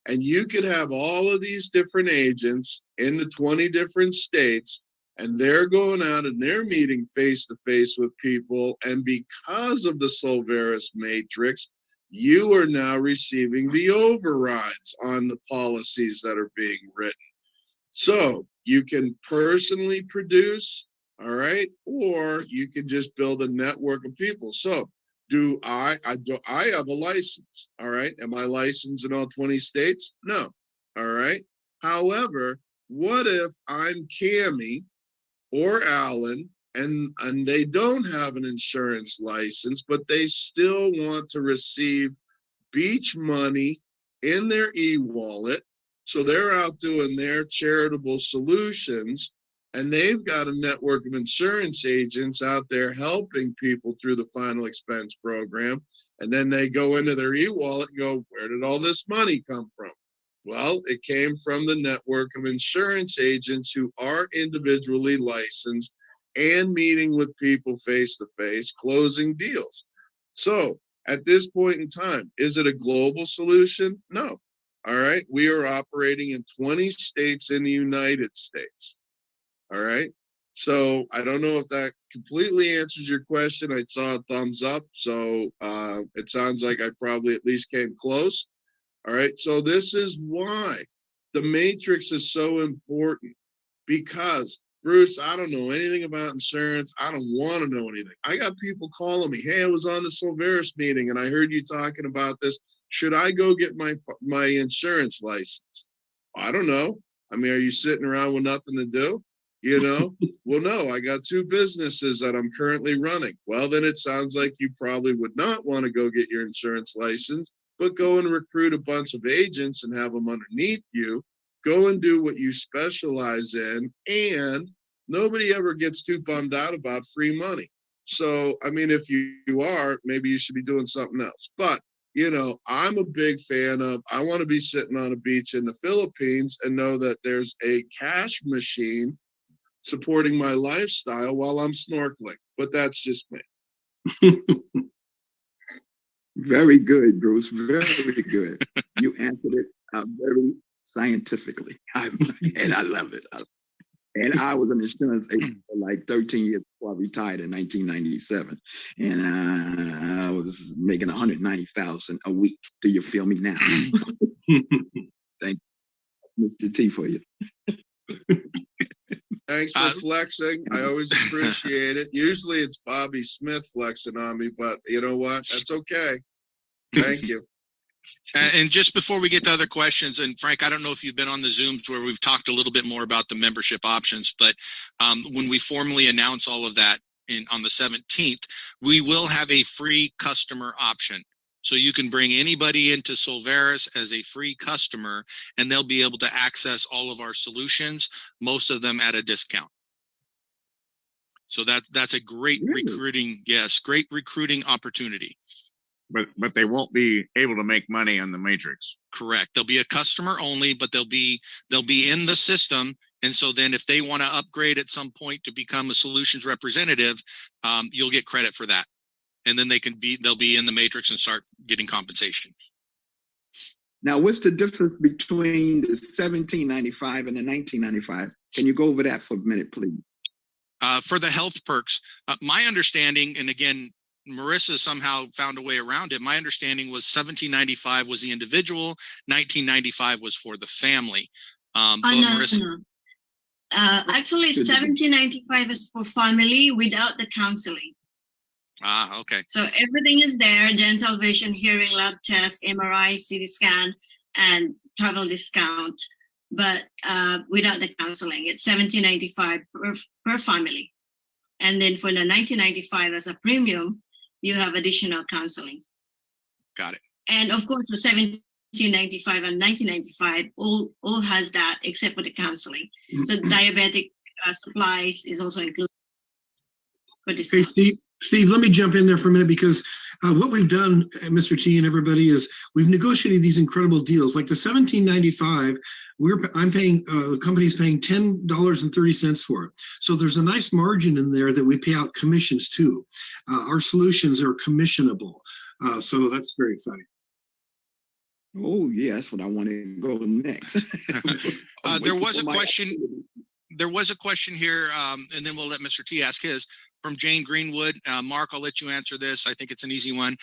And you could have all of these different agents in the 20 different states, and they're going out and they're meeting face to face with people. And because of the Solveris matrix, you are now receiving the overrides on the policies that are being written. So you can personally produce, all right, or you can just build a network of people. So do I have a license, all right? Am I licensed in all 20 states? No, all right? However, what if I'm Cammie or Alan and they don't have an insurance license, but they still want to receive beach money in their e-wallet? So they're out doing their charitable solutions, and they've got a network of insurance agents out there helping people through the final expense program. And then they go into their e-wallet and go, where did all this money come from? Well, it came from the network of insurance agents who are individually licensed and meeting with people face to face, closing deals. So at this point in time, is it a global solution? No. All right. We are operating in 20 states in the United States. All right. So I don't know if that completely answers your question. I saw a thumbs up. So it sounds like I probably at least came close. All right. So this is why the matrix is so important, because Bruce, I don't know anything about insurance. I don't want to know anything. I got people calling me. Hey, I was on the Solveris meeting and I heard you talking about this. Should I go get my insurance license? I don't know. I mean, are you sitting around with nothing to do? You know, well, no, I got 2 businesses that I'm currently running. Well, then it sounds like you probably would not want to go get your insurance license, but go and recruit a bunch of agents and have them underneath you. Go and do what you specialize in, and nobody ever gets too bummed out about free money. So, I mean, if you are, maybe you should be doing something else. But, I'm a big fan of, I want to be sitting on a beach in the Philippines and know that there's a cash machine supporting my lifestyle while I'm snorkeling. But that's just me. Very good, Bruce. Very good. You answered it very scientifically. And I love it. And I was an insurance agent for like 13 years before I retired in 1997. And I was making $190,000 a week. Do you feel me now? Thank you, Mr. T, for you. Thanks for flexing. I always appreciate it. Usually it's Bobby Smith flexing on me, but you know what? That's okay. Thank you. And just before we get to other questions, and Frank, I don't know if you've been on the Zooms where we've talked a little bit more about the membership options, but when we formally announce all of that on the 17th, we will have a free customer option. So you can bring anybody into Solveris as a free customer, and they'll be able to access all of our solutions, most of them at a discount. So that's a great great recruiting opportunity. But they won't be able to make money on the matrix. Correct. They'll be a customer only, but they'll be in the system. And so then if they want to upgrade at some point to become a solutions representative, you'll get credit for that. And then they'll be in the matrix and start getting compensation. Now, what's the difference between the $17.95 and the $19.95? Can you go over that for a minute, please? For the health perks, my understanding, and again, Marissa somehow found a way around it. My understanding was $17.95 was the individual, $19.95 was for the family. No. Actually, $17.95 is for family without the counseling. Ah, okay. So everything is there: dental, vision, hearing, lab test, MRI, CT scan, and travel discount. But without the counseling, it's $17.95 per family. And then for the $19.95 as a premium, you have additional counseling. Got it. And of course, the $17.95 and $19.95 all has that except for the counseling. So diabetic supplies is also included for this. Hey, Steve, let me jump in there for a minute, because what we've done, Mr. T and everybody, is we've negotiated these incredible deals. Like the $17.95, I'm paying, the company's paying $10.30 for it. So there's a nice margin in there that we pay out commissions to. Our solutions are commissionable. So that's very exciting. Oh, yeah, that's what I want to go next. There was a question here, and then we'll let Mr. T ask his, from Jane Greenwood. Mark, I'll let you answer this. I think it's an easy one.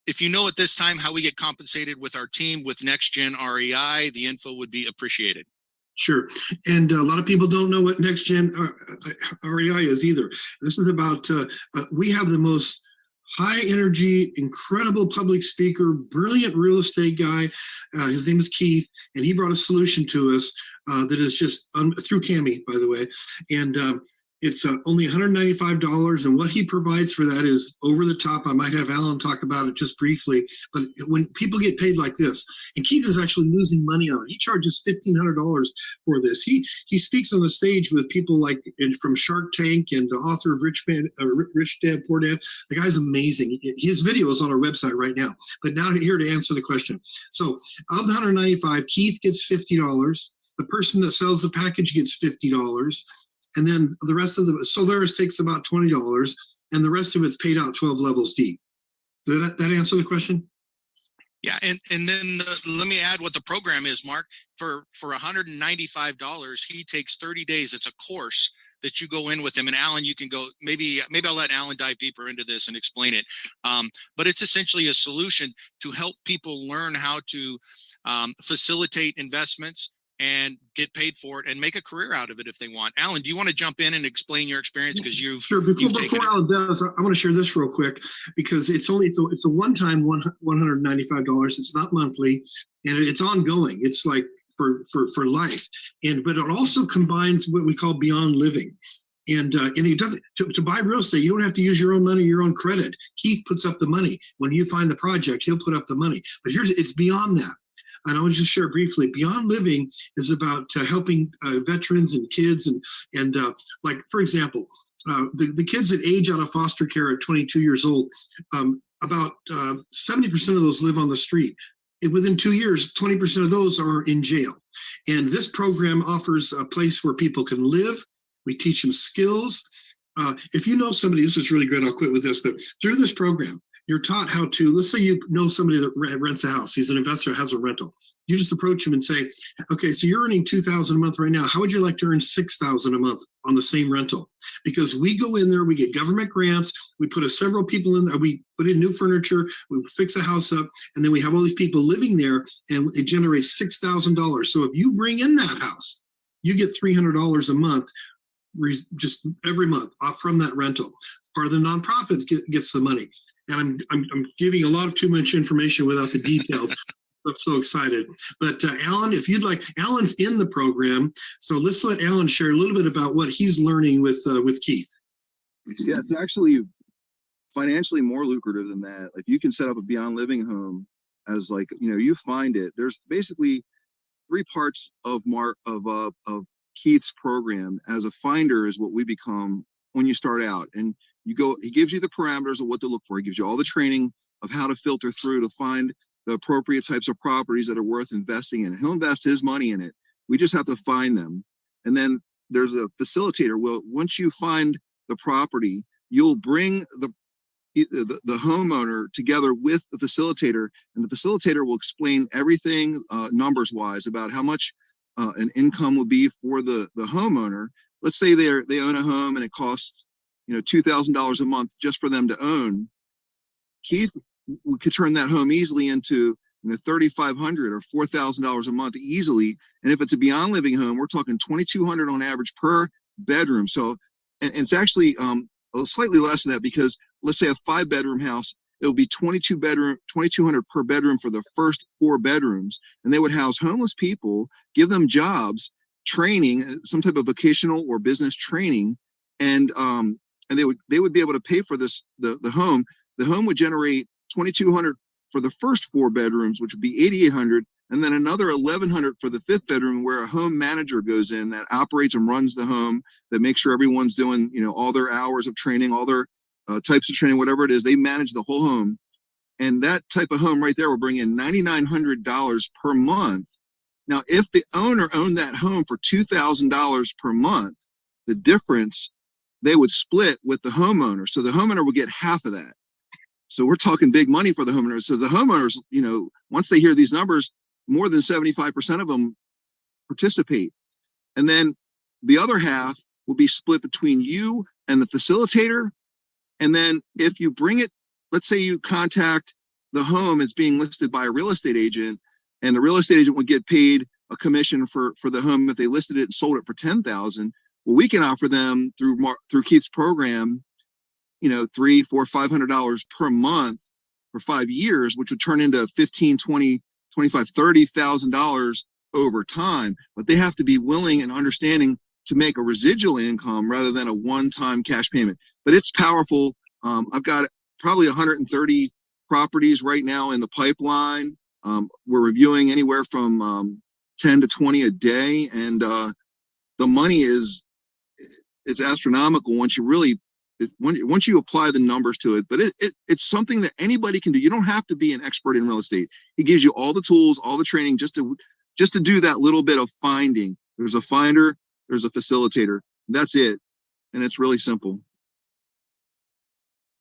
If you know at this time how we get compensated with our team with Next Gen REI, the info would be appreciated. Sure. And a lot of people don't know what Next Gen REI is either. This is about, we have the most high energy, incredible public speaker, brilliant real estate guy. His name is Keith, and he brought a solution to us that is just through Cami, by the way. And it's only $195, and what he provides for that is over the top. I might have Alan talk about it just briefly, but when people get paid like this, and Keith is actually losing money on it. He charges $1,500 for this. He speaks on the stage with people like from Shark Tank and the author of Rich Dad Poor Dad. The guy's amazing. His video is on our website right now. But now here to answer the question. So of the $195, Keith gets $50. The person that sells the package gets $50. And then the rest of the Solveris takes about $20, and the rest of it's paid out 12 levels deep. Did that answer the question? Yeah, and then let me add what the program is, Mark. For $195, he takes 30 days. It's a course that you go in with him. And Alan, you can go, maybe I'll let Alan dive deeper into this and explain it. But it's essentially a solution to help people learn how to facilitate investments and get paid for it and make a career out of it if they want. Alan, do you want to jump in and explain your experience? Because you've before Alan does, I want to share this real quick, because it's a one-time $195. It's not monthly, and it's ongoing. It's like for life. But it also combines what we call beyond living. And it doesn't, to buy real estate, you don't have to use your own money, your own credit. Keith puts up the money. When you find the project, he'll put up the money. But it's beyond that. And I want to just share briefly, Beyond Living is about helping veterans and kids. And like, for example, the kids that age out of foster care at 22 years old, about 70% of those live on the street. Within 2 years, 20% of those are in jail. And this program offers a place where people can live. We teach them skills. If you know somebody, this is really great, I'll quit with this, but through this program, you're taught how to, let's say you know somebody that rents a house, he's an investor, has a rental. You just approach him and say, okay, so you're earning $2,000 a month right now. How would you like to earn $6,000 a month on the same rental? Because we go in there, we get government grants, we put several people in there, we put in new furniture, we fix a house up, and then we have all these people living there, and it generates $6,000. So if you bring in that house, you get $300 a month, just every month off from that rental. Part of the nonprofit gets the money. And I'm giving a lot of too much information without the details. I'm so excited. But Alan, if you'd like, Alan's in the program, so let's let Alan share a little bit about what he's learning with Keith. Yeah, it's actually financially more lucrative than that. Like, you can set up a Beyond Living home as, like, you find it. There's basically 3 parts of Keith's program. As a finder is what we become when you start out, and he gives you the parameters of what to look for. He gives you all the training of how to filter through to find the appropriate types of properties that are worth investing in. He'll invest his money in it. We just have to find them. And then there's a facilitator. Well, once you find the property, you'll bring the homeowner together with the facilitator, and the facilitator will explain everything numbers wise about how much an income will be for the homeowner. Let's say they own a home and it costs $2,000 a month just for them to own. Keith, we could turn that home easily into $3,500 or $4,000 a month easily. And if it's a Beyond Living home, we're talking $2,200 on average per bedroom. So, and it's actually slightly less than that, because let's say a 5-bedroom house, it'll be $2,200 per bedroom for the first 4 bedrooms, and they would house homeless people, give them jobs, training, some type of vocational or business training, and they would be able to pay for this the home. The home would generate $2,200 for the first 4 bedrooms, which would be $8,800, and then another $1,100 for the 5th bedroom, where a home manager goes in that operates and runs the home, that makes sure everyone's doing all their hours of training, all their types of training, whatever it is. They manage the whole home, and that type of home right there will bring in $9,900 per month. Now, if the owner owned that home for $2,000 per month, the difference they would split with the homeowner. So the homeowner would get half of that. So we're talking big money for the homeowners. So the homeowners, once they hear these numbers, more than 75% of them participate. And then the other half will be split between you and the facilitator. And then if you bring it, let's say you contact the home as being listed by a real estate agent, and the real estate agent would get paid a commission for the home if they listed it and sold it for $10,000. Well, we can offer them through Keith's program, $300, $400, $500 per month for 5 years, which would turn into $15,000, $20,000, $25,000, $30,000 over time. But they have to be willing and understanding to make a residual income rather than a one-time cash payment. But it's powerful. I've got probably 130 properties right now in the pipeline. We're reviewing anywhere from 10 to 20 a day, and the money it's astronomical once you apply the numbers to it. But it's something that anybody can do. You don't have to be an expert in real estate. He gives you all the tools, all the training, just to do that little bit of finding. There's a finder, there's a facilitator. That's it, and it's really simple.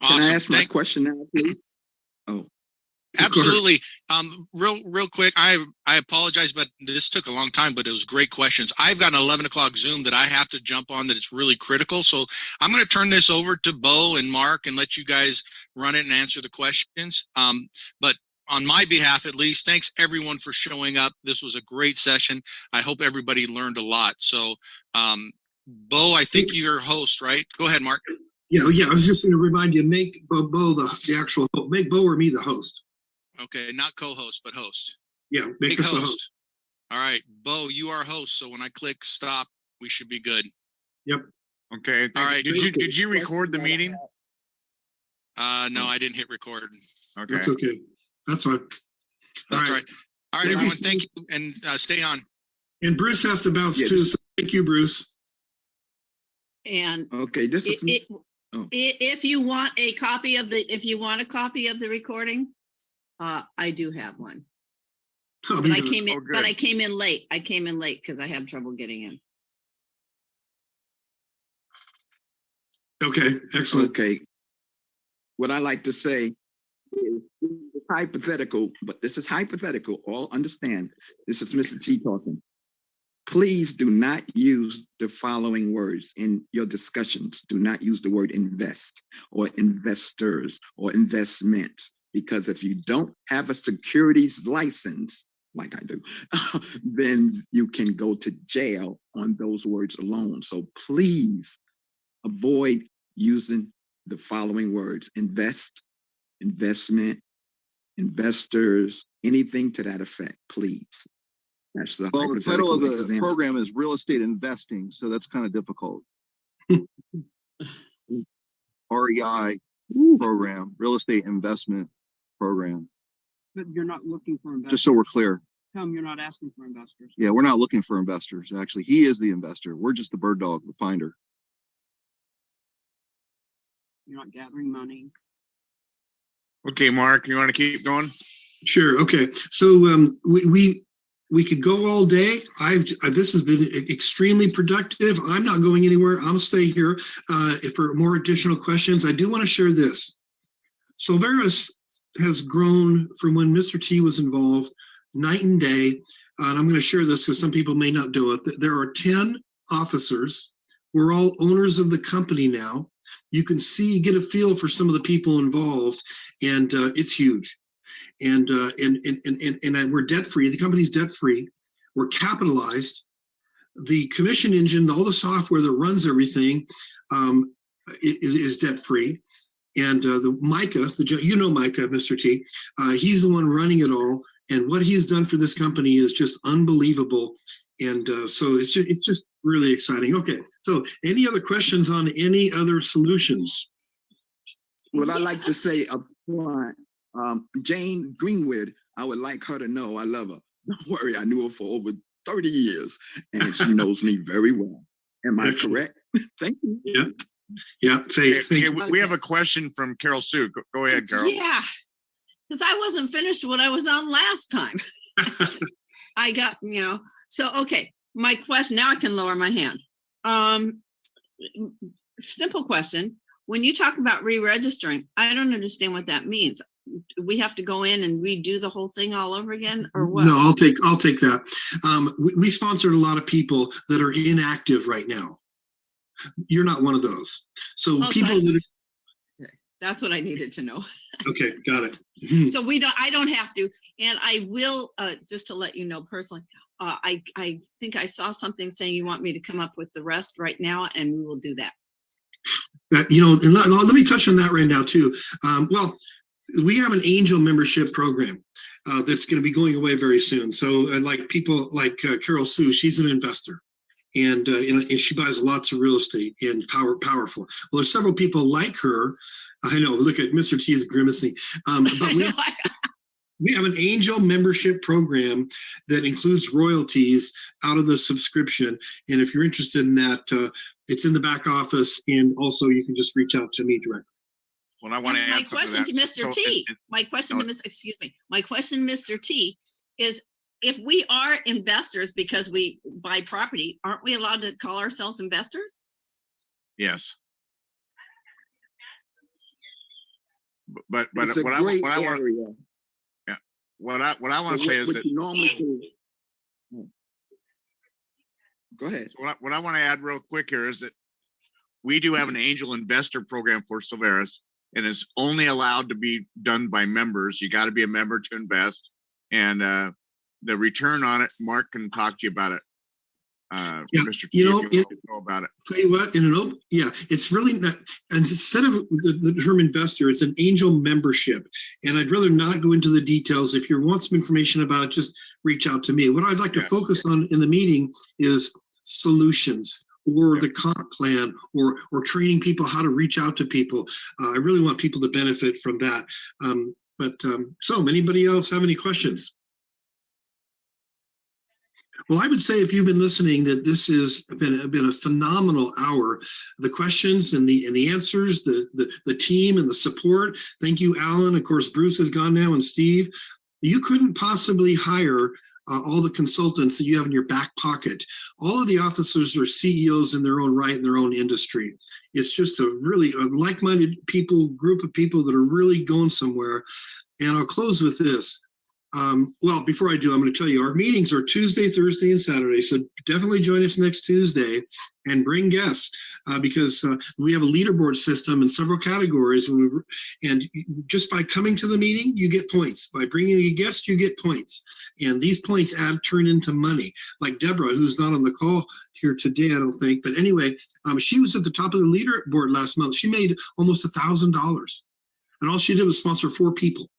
Awesome. Can I ask my question now, please? Oh. Absolutely. Real quick, I apologize, but this took a long time, but it was great questions. I've got an 11 o'clock Zoom that I have to jump on that it's really critical. So I'm going to turn this over to Bo and Mark and let you guys run it and answer the questions. But on my behalf, at least, thanks everyone for showing up. This was a great session. I hope everybody learned a lot. So, Bo, I think you're host, right? Go ahead, Mark. Yeah. I was just going to remind you, make Bo the actual, make Bo or me the host. Okay, not co-host, but host. Yeah, make us host. All right, Bo, you are host. So when I click stop, we should be good. Yep. Okay. All right. Did you record the meeting? No, I didn't hit record. Okay. That's okay. That's fine. That's right. All right, Thank you, everyone. Steve. Thank you, and stay on. And Bruce has to bounce Yes. too, so thank you, Bruce. And Okay, this is. if you want a copy of the recording, I do have one. I'll But be I there. came in, Oh, good. but I came in late. I came in late because I had trouble getting in. Okay, excellent. Okay. What I like to say is it's hypothetical, but this is hypothetical. All understand. This is Mr. T talking. Please do not use the following words in your discussions. Do not use the word invest or investors or investments, because if you don't have a securities license, like I do, then you can go to jail on those words alone. So please avoid using the following words: invest, investment, investors, anything to that effect, please. That's the Well, the title of the example. program is real estate investing, so that's kind of difficult. REI program, real estate investment program, But you're not looking for investors. just so we're clear. Tell them you're not asking for investors. Yeah, we're not looking for investors. Actually, he is the investor. We're just the bird dog, the finder. You're not gathering money. Okay, Mark, you want to keep going? Sure. Okay. So we could go all day. This has been extremely productive. I'm not going anywhere. I'll stay here for more additional questions. I do want to share this. Silveris has grown from when Mr. T was involved night and day. And I'm going to share this because some people may not do it. There are 10 officers. We're all owners of the company now. You can get a feel for some of the people involved, and it's huge. And we're debt free. The company's debt free. We're capitalized. The commission engine, all the software that runs everything, is debt free. And the Micah, Micah, Mr. T, he's the one running it all. And what he's done for this company is just unbelievable. And so it's just really exciting. Okay, so any other questions on any other solutions? What I like to say up front, Jane Greenwood, I would like her to know I love her. Don't worry, I knew her for over 30 years and she knows me very well. Am I correct? Thank you. Yeah, Faith. Okay, we have a question from Carol Sue. Go ahead, Carol. Yeah, because I wasn't finished when I was on last time. I got, so, okay, my question, now I can lower my hand. Simple question. When you talk about re-registering, I don't understand what that means. We have to go in and redo the whole thing all over again, or what? No, I'll take that. We sponsored a lot of people that are inactive right now. You're not one of those. So people that That's what I needed to know. okay, got it. So I don't have to, and I will, just to let you know personally, I think I saw something saying you want me to come up with the rest right now, and we will do that. And let me touch on that right now too. Well, we have an angel membership program that's going to be going away very soon. So like people like Carol Sue, she's an investor. And she buys lots of real estate and powerful. Well, there's several people like her. I know, look at Mr. T is grimacing. But we have an angel membership program that includes royalties out of the subscription. And if you're interested in that, it's in the back office. And also you can just reach out to me directly. Well, I want to My add question to Mr. T, my question to Mr. T is, if we are investors because we buy property, aren't we allowed to call ourselves investors? Yes. But It's a what great I want area. what I want to say is What that you normally do. Go ahead. so what I want to add real quick here is that we do have an angel investor program for Silveris, and it's only allowed to be done by members. You got to be a member to invest, and the return on it, Mark can talk to you about it. Mr. T, if you know about it. Tell you what, it's really not, and instead of the term investor, it's an angel membership. And I'd rather not go into the details. If you want some information about it, just reach out to me. What I'd like to focus on in the meeting is solutions. or the comp plan, or training people how to reach out to people. I really want people to benefit from that. So anybody else have any questions? Well, I would say if you've been listening, that this has been a phenomenal hour. The questions and the answers, the team and the support. Thank you, Alan. Of course, Bruce is gone now, and Steve. You couldn't possibly hire all the consultants that you have in your back pocket. All of the officers are CEOs in their own right, in their own industry. It's just a really like-minded group of people that are really going somewhere. And I'll close with this. Well, before I do, I'm going to tell you our meetings are Tuesday, Thursday, and Saturday. So definitely join us next Tuesday and bring guests because we have a leaderboard system in several categories. And just by coming to the meeting, you get points. By bringing a guest, you get points. And these points turn into money. Like Deborah, who's not on the call here today, I don't think. But anyway, she was at the top of the leaderboard last month. She made almost $1,000. And all she did was sponsor 4 people.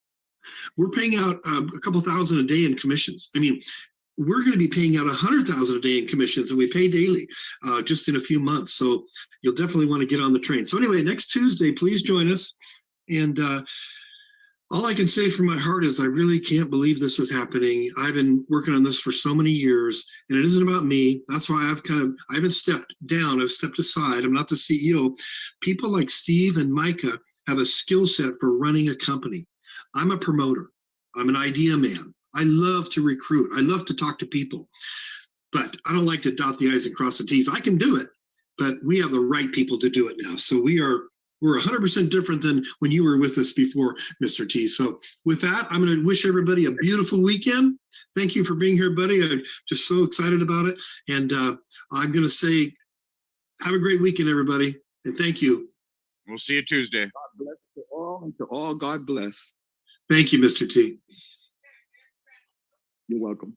We're paying out a couple thousand a day in commissions. I mean, we're going to be paying out 100,000 a day in commissions, and we pay daily just in a few months. So you'll definitely want to get on the train. So anyway, next Tuesday, please join us. And all I can say from my heart is I really can't believe this is happening. I've been working on this for so many years, and it isn't about me. That's why I haven't stepped down. I've stepped aside. I'm not the CEO. People like Steve and Micah have a skill set for running a company. I'm a promoter. I'm an idea man. I love to recruit. I love to talk to people, but I don't like to dot the I's and cross the T's. I can do it, but we have the right people to do it now. So we're 100% different than when you were with us before, Mr. T. So with that, I'm going to wish everybody a beautiful weekend. Thank you for being here, buddy. I'm just so excited about it. And I'm going to say, have a great weekend, everybody. And thank you. We'll see you Tuesday. God bless to all, and to all, God bless. Thank you, Mr. T. You're welcome.